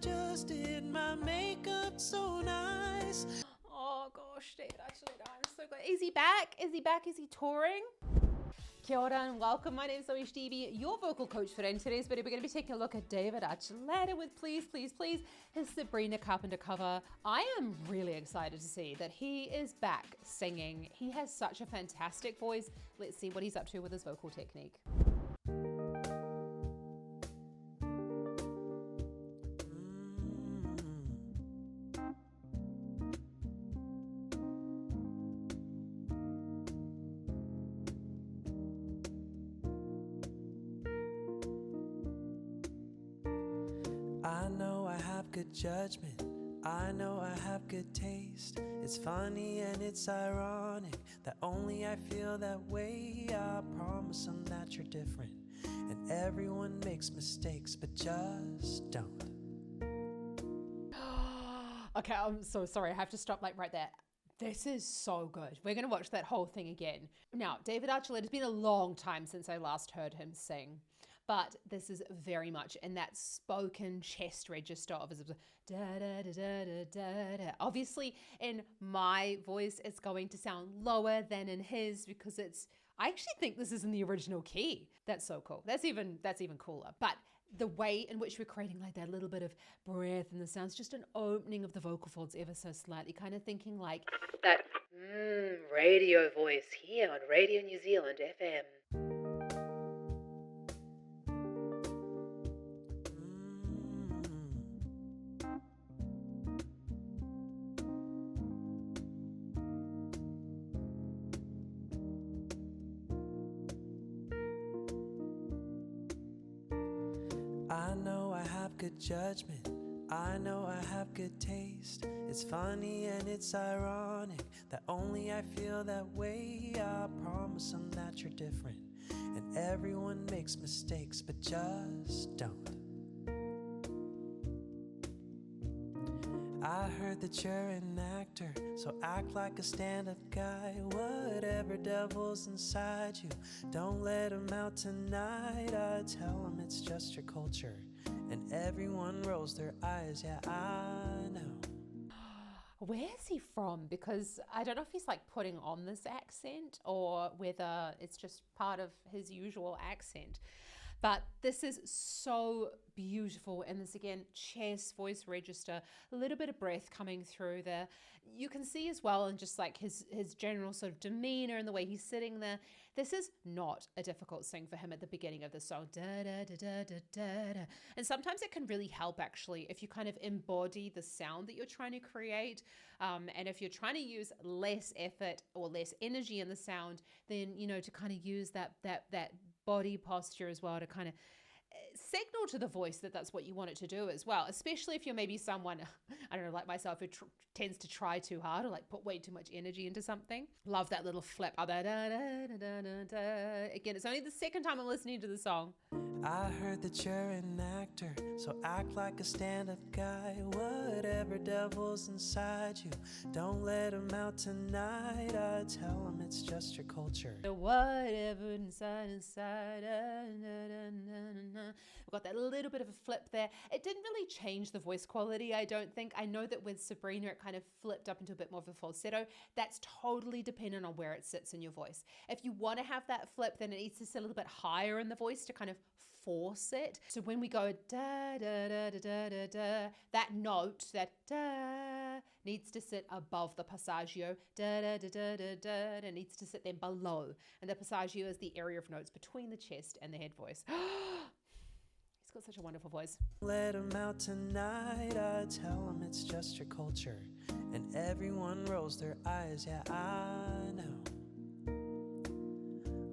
just did my makeup so nice. Oh gosh, David Archuleta, I'm so good. Is he back? Is he back? Is he touring? Kia ora and welcome. My name is ZoeStibi, your vocal coach for in today's video. We're going to be taking a look at David Archuleta with Please, Please, Please, his Sabrina Carpenter cover. I am really excited to see that he is back singing. He has such a fantastic voice. Let's see what he's up to with his vocal technique. I know I have good judgment, I know I have good taste. It's funny and it's ironic that only I feel that way. I promise them that you're different, and everyone makes mistakes, but just don't. Okay, I'm so sorry. I have to stop right there. This is so good. We're going to watch that whole thing again. Now, David Archuleta, it's been a long time since I last heard him sing, but this is very much in that spoken chest register of his da da da da da da da. Obviously, in my voice, it's going to sound lower than in his because I actually think this is in the original key. That's so cool. That's even cooler. But the way in which we're creating like that little bit of breath in the sounds, just an opening of the vocal folds ever so slightly, kind of thinking like that radio voice here on Radio New Zealand FM. I know I have good judgment, I know I have good taste. It's funny and it's ironic that only I feel that way. I promise them that you're different, and everyone makes mistakes, but just don't. I heard that you're an actor, so act like a stand-up guy. Whatever devil's inside you, don't let him out tonight. I tell him it's just your culture, and everyone rolls their eyes. Yeah, I know. Where is he from? Because I don't know if he's like putting on this accent or whether it's just part of his usual accent. But this is so beautiful. And this again, chest, voice register, a little bit of breath coming through there. You can see as well in just like his general sort of demeanor and the way he's sitting there. This is not a difficult sing for him at the beginning of the song. Da, da, da, da, da, da, da. And sometimes it can really help actually if you kind of embody the sound that you're trying to create. And if you're trying to use less effort or less energy in the sound, then, you know, to kind of use that body posture as well to kind of signal to the voice that that's what you want it to do as well, especially if you're maybe someone, I don't know, like myself, who tends to try too hard or like put way too much energy into something. Love that little flip. Oh, da, da, da, da, da, da. Again, it's only the second time I'm listening to the song. I heard that you're an actor, so act like a stand-up guy. Whatever devil's inside you, don't let him out tonight. I tell him it's just your culture. Whatever inside. We've got that little bit of a flip there. It didn't really change the voice quality, I don't think. I know that with Sabrina, it kind of flipped up into a bit more of a falsetto. That's totally dependent on where it sits in your voice. If you want to have that flip, then it needs to sit a little bit higher in the voice to kind of force it. So when we go da da da da da da da, that note, that da, needs to sit above the passaggio. Da da da da da da, and it needs to sit then below. And the passaggio is the area of notes between the chest and the head voice. He's got such a wonderful voice. Let him out tonight. I tell him it's just your culture, and everyone rolls their eyes. Yeah, I know.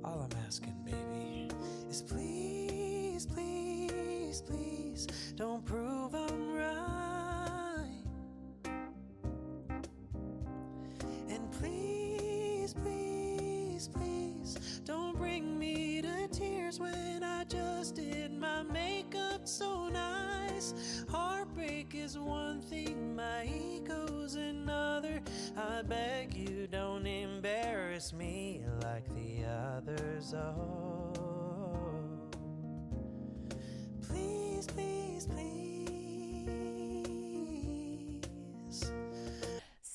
All I'm asking, baby, is please, please, please don't prove I'm right. And please, please, please don't bring me to tears when I just did my makeup so nice. Heartbreak is one thing, my ego's another. I beg you, don't embarrass me like the others. Oh, please, please, please.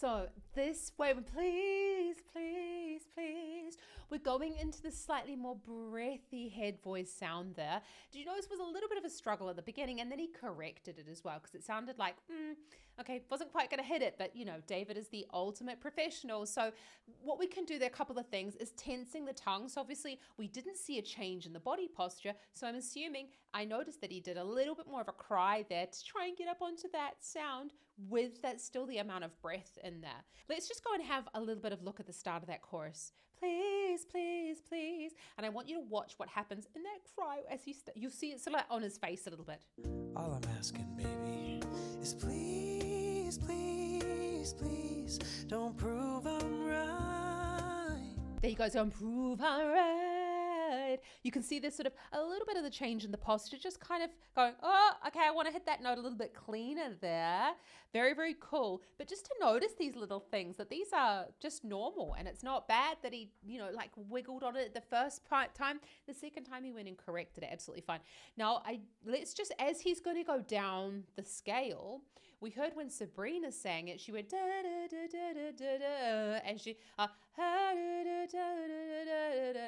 So this way, please, please, please, we're going into the slightly more breathy head voice sound there. Did you notice it was a little bit of a struggle at the beginning, and then he corrected it as well, because it sounded like, okay, wasn't quite going to hit it, but David is the ultimate professional. So what we can do there, a couple of things, is tensing the tongue. So obviously we didn't see a change in the body posture. So I'm assuming, I noticed that he did a little bit more of a cry there to try and get up onto that sound with that still the amount of breath in there. Let's just go and have a little bit of look at the start of that chorus. Please, please, please. And I want you to watch what happens in that cry as you'll see it sort of like on his face a little bit. All I'm asking, baby, is please, please, please, don't prove I'm right. There you go, don't prove I'm right. You can see there's sort of a little bit of the change in the posture, just kind of going, oh, okay, I want to hit that note a little bit cleaner there. Very, very cool. But just to notice these little things, that these are just normal, and it's not bad that he, like wiggled on it the first time. The second time he went and corrected it, absolutely fine. Now, let's just, as he's going to go down the scale, we heard when Sabrina sang it, she went da da da da da da da, and she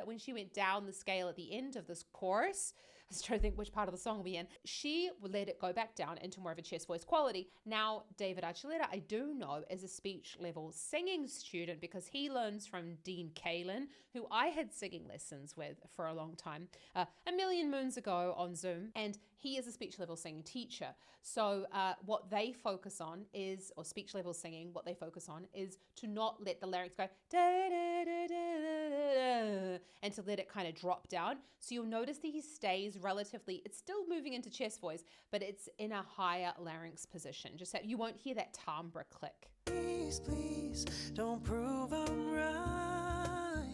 when she went down the scale at the end of this chorus. I was trying to think which part of the song we'll be in. She would let it go back down into more of a chest voice quality. Now, David Archuleta, I do know, is a speech level singing student, because he learns from Dean Kalin, who I had singing lessons with for a long time, a million moons ago on Zoom, and he is a speech level singing teacher. So what they focus on is, or speech level singing, what they focus on is to not let the larynx go da da da da da da, and to let it kind of drop down. So you'll notice that he stays relatively, it's still moving into chest voice, but it's in a higher larynx position. Just so you won't hear that timbre click. Please, please, don't prove I'm right.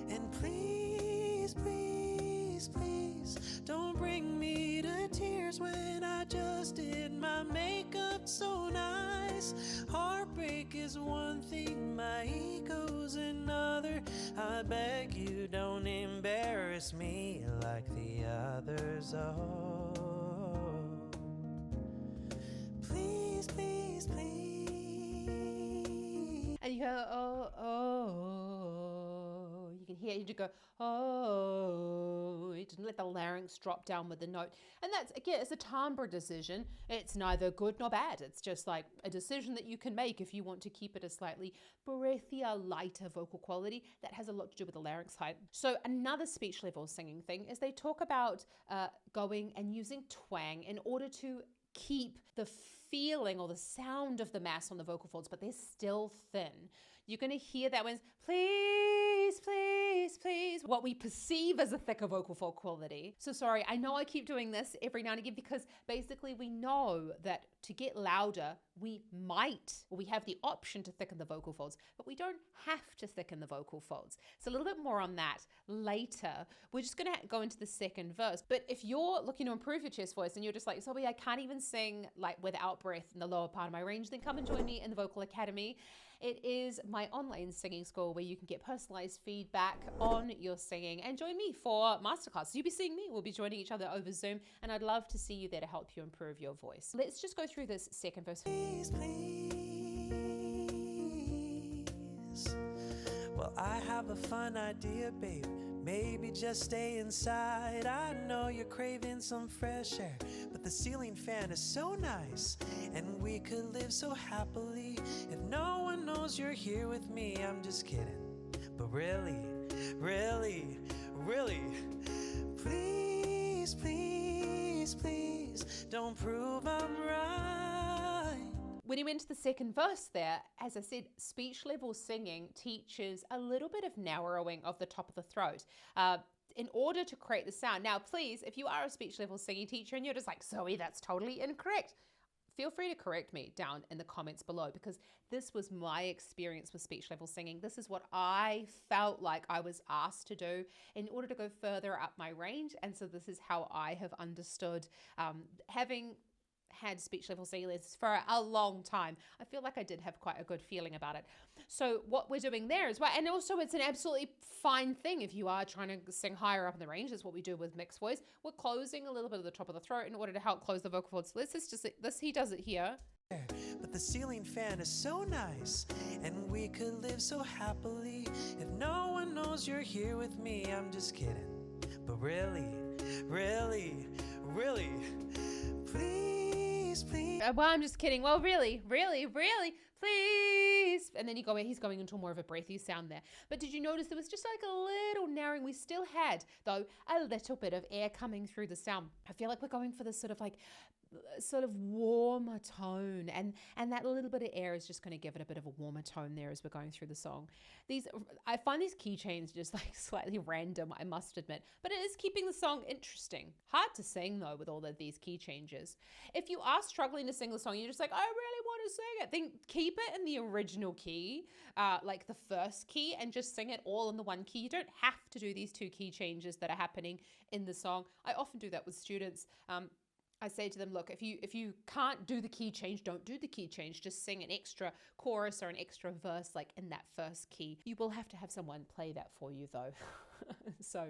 And please, please, please, don't bring me to tears when I just did my makeup so nice. Heartbreak is one thing, my ego's another. I beg you, don't embarrass me like the others. Oh, please, please, please. And you go, oh. You can hear you go, oh. You didn't let the larynx drop down with the note. And that's, again, it's a timbre decision. It's neither good nor bad. It's just like a decision that you can make if you want to keep it a slightly breathier, lighter vocal quality. That has a lot to do with the larynx height. So another speech level singing thing is they talk about going and using twang in order to keep the feeling or the sound of the mass on the vocal folds, but they're still thin. You're going to hear that when it's please, please, please, what we perceive as a thicker vocal fold quality. So sorry, I know I keep doing this every now and again, because basically we know that to get louder, we have the option to thicken the vocal folds, but we don't have to thicken the vocal folds. So a little bit more on that later. We're just going to go into the second verse. But if you're looking to improve your chest voice and you're just like, Zoe, I can't even sing like without breath in the lower part of my range, then come and join me in the Vocal Academy. It is my online singing school where you can get personalized feedback on your singing and join me for masterclasses. You'll be seeing me, we'll be joining each other over Zoom, and I'd love to see you there to help you improve your voice. Let's just go through this second verse. Please, please. Well, I have a fun idea, babe. Maybe just stay inside. I know you're craving some fresh air, but the ceiling fan is so nice, and we could live so happily if no one knows you're here with me. I'm just kidding, but really, really, really, please, please, please, don't prove I'm right. When you went to the second verse there, as I said, speech level singing teaches a little bit of narrowing of the top of the throat in order to create the sound. Now, please, if you are a speech level singing teacher and you're just like, Zoe, that's totally incorrect, feel free to correct me down in the comments below, because this was my experience with speech level singing. This is what I felt like I was asked to do in order to go further up my range. And so this is how I have understood having had speech level C lessons for a long time. I feel like I did have quite a good feeling about it. So what we're doing there is, well, and also it's an absolutely fine thing if you are trying to sing higher up in the range. That's what we do with mixed voice. We're closing a little bit of the top of the throat in order to help close the vocal folds. So he does it here. But the ceiling fan is so nice, and we could live so happily if no one knows you're here with me. I'm just kidding, but really, really, really, please, please. Well, I'm just kidding. Well, really, really, really, please. And then he's going into more of a breathy sound there. But did you notice there was just like a little narrowing? We still had, though, a little bit of air coming through the sound. I feel like we're going for this sort of warmer tone, and that little bit of air is just going to give it a bit of a warmer tone there as we're going through the song. I find these key changes just like slightly random, I must admit, but it is keeping the song interesting. Hard to sing though with all of these key changes. If you are struggling to sing the song, you're just like, I really want to sing it, then keep it in the original key, like the first key, and just sing it all in the one key. You don't have to do these two key changes that are happening in the song. I often do that with students. I say to them, look, if you can't do the key change, don't do the key change. Just sing an extra chorus or an extra verse like in that first key. You will have to have someone play that for you though. So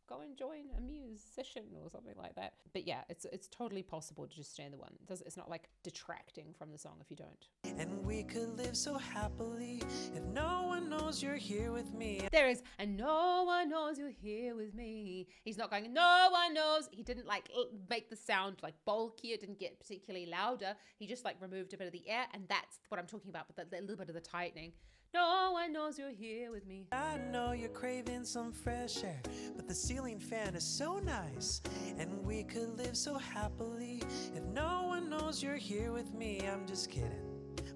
go and join a musician or something like that. But yeah, it's totally possible to just stay in the one. It's not like detracting from the song if you don't. And we could live so happily if no one knows you're here with me. There is, and no one knows you're here with me. He's not going, no one knows. He didn't like make the sound like bulky. It didn't get particularly louder. He just like removed a bit of the air, and that's what I'm talking about, but the little bit of the tightening. No one knows you're here with me. I know you're craving some fresh air, but the ceiling fan is so nice, and we could live so happily if no one knows you're here with me. I'm just kidding,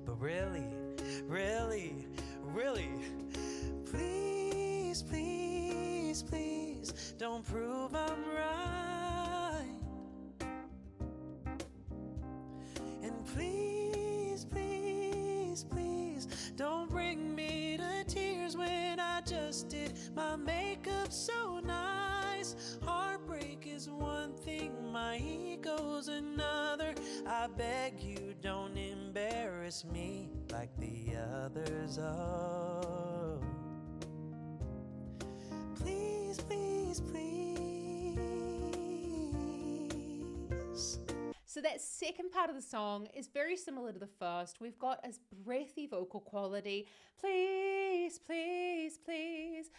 but really, really, really, please, please, please, don't prove I'm right. And please, please, please, don't bring me to tears when I just did my makeup so nice. Heartbreak is one thing, my ego's another. I beg you, don't embarrass me like the others. Oh, please, please, please. So that second part of the song is very similar to the first. We've got a breathy vocal quality. Please, please, please.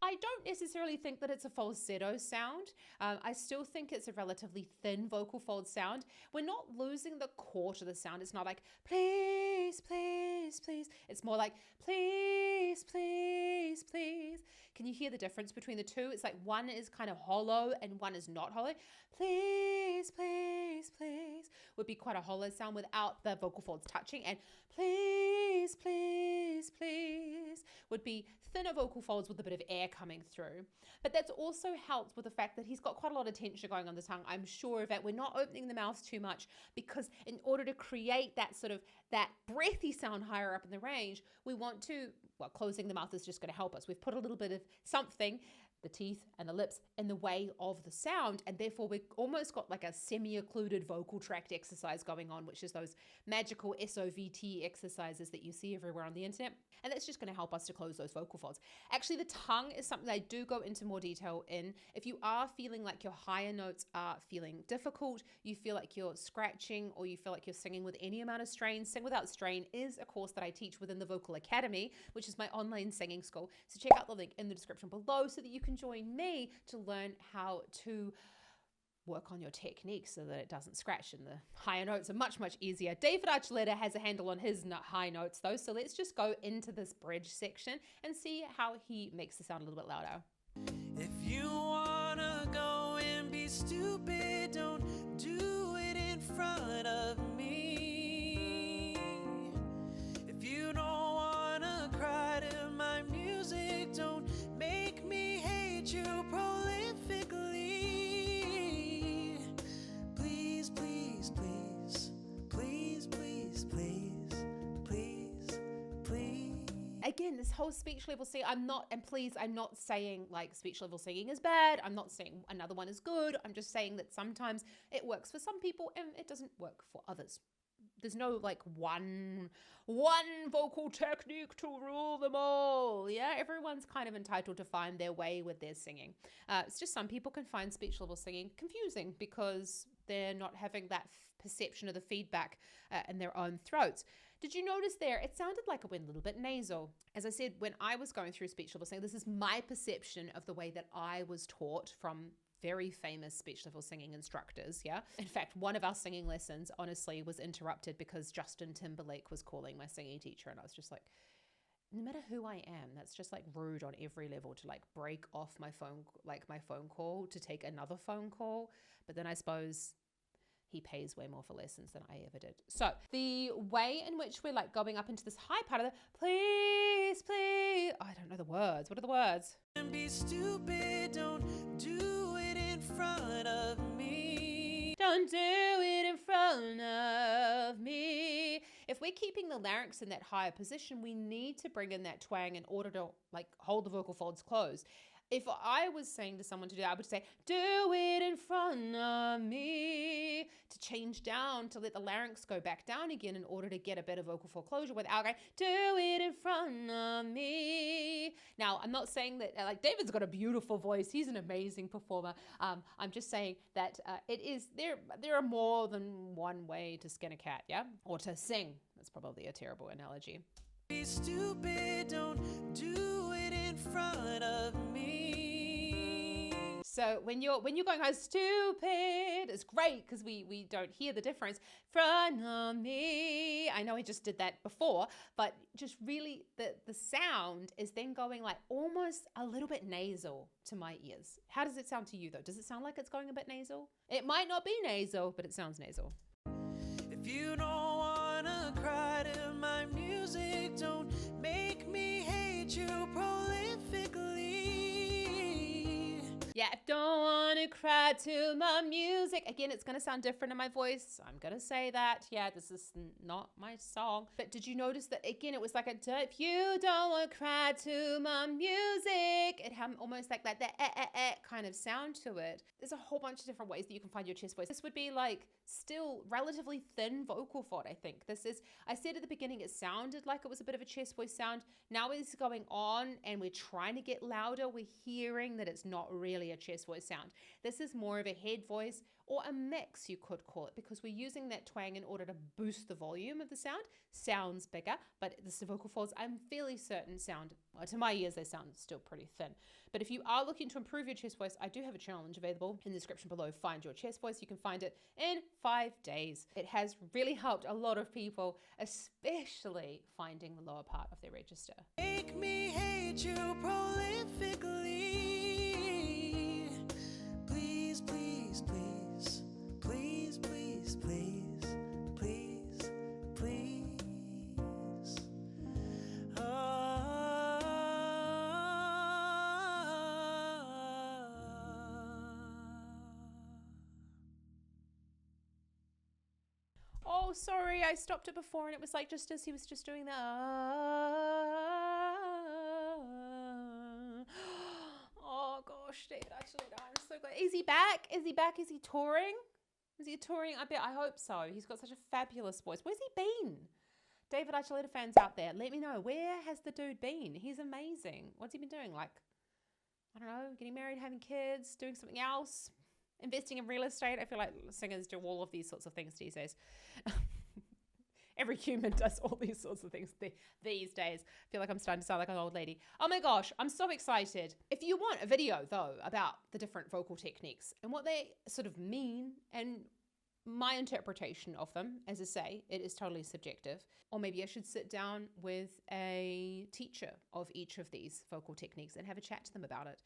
I don't necessarily think that it's a falsetto sound. I still think it's a relatively thin vocal fold sound. We're not losing the core to the sound. It's not like, please, please, please. It's more like, please, please, please. Can you hear the difference between the two? It's like one is kind of hollow and one is not hollow. Please, please, please would be quite a hollow sound without the vocal folds touching. And please, please, please would be thinner vocal folds with a bit of air coming through. But that's also helped with the fact that he's got quite a lot of tension going on the tongue. I'm sure of that. We're not opening the mouth too much, because in order to create that sort of that breathy sound higher up in the range, we want to, well, closing the mouth is just going to help us. We've put a little bit of something, the teeth and the lips, in the way of the sound, and therefore we've almost got like a semi-occluded vocal tract exercise going on, which is those magical SOVT exercises that you see everywhere on the internet, and that's just going to help us to close those vocal folds. Actually, the tongue is something I do go into more detail in. If you are feeling like your higher notes are feeling difficult, you feel like you're scratching, or you feel like you're singing with any amount of strain, Sing Without Strain is a course that I teach within the Vocal Academy, which is my online singing school. So check out the link in the description below so that you can join me to learn how to work on your technique so that it doesn't scratch, and the higher notes are much, much easier. David Archuleta has a handle on his high notes though, so let's just go into this bridge section and see how he makes the sound a little bit louder. If you wanna go and be stupid, don't do it in front of me. If you don't wanna cry to my music, don't make me hate you prolifically. Please, please, please, please, please, please, please, please. Again, again, this whole speech level singing, I'm not saying like speech level singing is bad. I'm not saying another one is good. I'm just saying that sometimes it works for some people and it doesn't work for others. There's no like one vocal technique to rule them all. Yeah, everyone's kind of entitled to find their way with their singing. It's just some people can find speech level singing confusing because they're not having that perception of the feedback in their own throats. Did you notice there? It sounded like it went a little bit nasal. As I said, when I was going through speech level singing, this is my perception of the way that I was taught from very famous speech level singing instructors. Yeah. In fact, one of our singing lessons, honestly, was interrupted because Justin Timberlake was calling my singing teacher. And I was just like, no matter who I am, that's just like rude on every level to like break off my phone call to take another phone call. But then I suppose he pays way more for lessons than I ever did. So the way in which we're like going up into this high part of the please, please, I don't know the words. What are the words? And be stupid, don't do it in front of me. Don't do it in front of me. If we're keeping the larynx in that higher position, we need to bring in that twang in order to like hold the vocal folds closed. If I was saying to someone to do that, I would say, do it in front of me, to change down, to let the larynx go back down again in order to get a better vocal fold closure without going, do it in front of me. Now, I'm not saying that, like, David's got a beautiful voice. He's an amazing performer. I'm just saying that there are more than one way to skin a cat, yeah? Or to sing. That's probably a terrible analogy. Be stupid, don't do it in front of me. So when you're going oh stupid, it's great because we don't hear the difference. Front of me. I know I just did that before, but just really the sound is then going like almost a little bit nasal to my ears. How does it sound to you though? Does it sound like it's going a bit nasal? It might not be nasal, but it sounds nasal. If you don't wanna cry to my music, don't make me hate you prolifically. Yeah, I don't want to cry to my music. Again, it's going to sound different in my voice. I'm going to say that. Yeah, this is not my song. But did you notice that, again, it was like if you don't want to cry to my music, it had almost like that kind of sound to it. There's a whole bunch of different ways that you can find your chest voice. This would be like still relatively thin vocal fold, I think. I said at the beginning, it sounded like it was a bit of a chest voice sound. Now it's going on and we're trying to get louder. We're hearing that it's not really a chest voice sound. This is more of a head voice or a mix, you could call it, because we're using that twang in order to boost the volume of the sound. Sounds bigger, but the vocal folds, I'm fairly certain sound, well, to my ears, they sound still pretty thin. But if you are looking to improve your chest voice, I do have a challenge available in the description below. Find your chest voice. You can find it in 5 days. It has really helped a lot of people, especially finding the lower part of their register. Make me hate you prolifically. Please, please, please, please, please, please, please, please. Oh, sorry, I stopped it before and it was like just as he was just doing the Oh gosh, David, actually, I'm so glad. Is he back? Is he back? Is he touring? Is he touring? I hope so. He's got such a fabulous voice. Where's he been? David Archuleta fans out there, let me know. Where has the dude been? He's amazing. What's he been doing? Like, I don't know, getting married, having kids, doing something else, investing in real estate. I feel like singers do all of these sorts of things these days. Every human does all these sorts of things these days. I feel like I'm starting to sound like an old lady. Oh my gosh, I'm so excited. If you want a video though about the different vocal techniques and what they sort of mean and my interpretation of them, as I say, it is totally subjective. Or maybe I should sit down with a teacher of each of these vocal techniques and have a chat to them about it.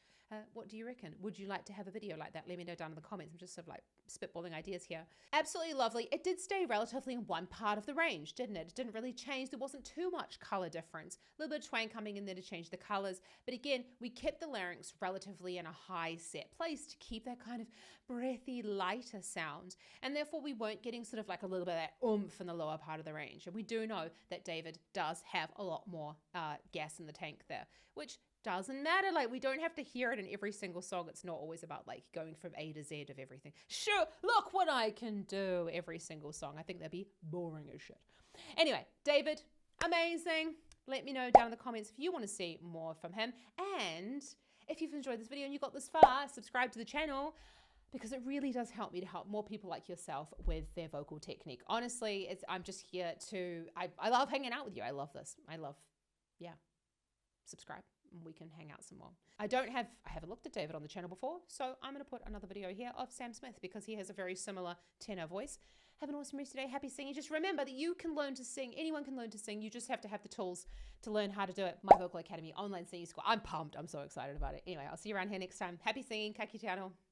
What do you reckon? Would you like to have a video like that? Let me know down in the comments. I'm just sort of like spitballing ideas here. Absolutely lovely. It did stay relatively in one part of the range, didn't it? It didn't really change. There wasn't too much color difference. A little bit of twang coming in there to change the colors. But again, we kept the larynx relatively in a high set place to keep that kind of breathy, lighter sound. And therefore we weren't getting sort of like a little bit of that oomph in the lower part of the range. And we do know that David does have a lot more gas in the tank there, which doesn't matter. Like, we don't have to hear it in every single song. It's not always about like going from A to Z of everything. Sure, look what I can do every single song. I think that'd be boring as shit. Anyway, David, amazing. Let me know down in the comments if you want to see more from him. And if you've enjoyed this video and you got this far, subscribe to the channel, because it really does help me to help more people like yourself with their vocal technique. Honestly, I'm just here to, I love hanging out with you. I love this. Subscribe. We can hang out some more. I haven't looked at David on the channel before, so I'm going to put another video here of Sam Smith because he has a very similar tenor voice. Have an awesome rest today. Happy singing. Just remember that you can learn to sing. Anyone can learn to sing. You just have to have the tools to learn how to do it. My Vocal Academy online singing school. I'm pumped. I'm so excited about it. Anyway, I'll see you around here next time. Happy singing. Ka kite anō.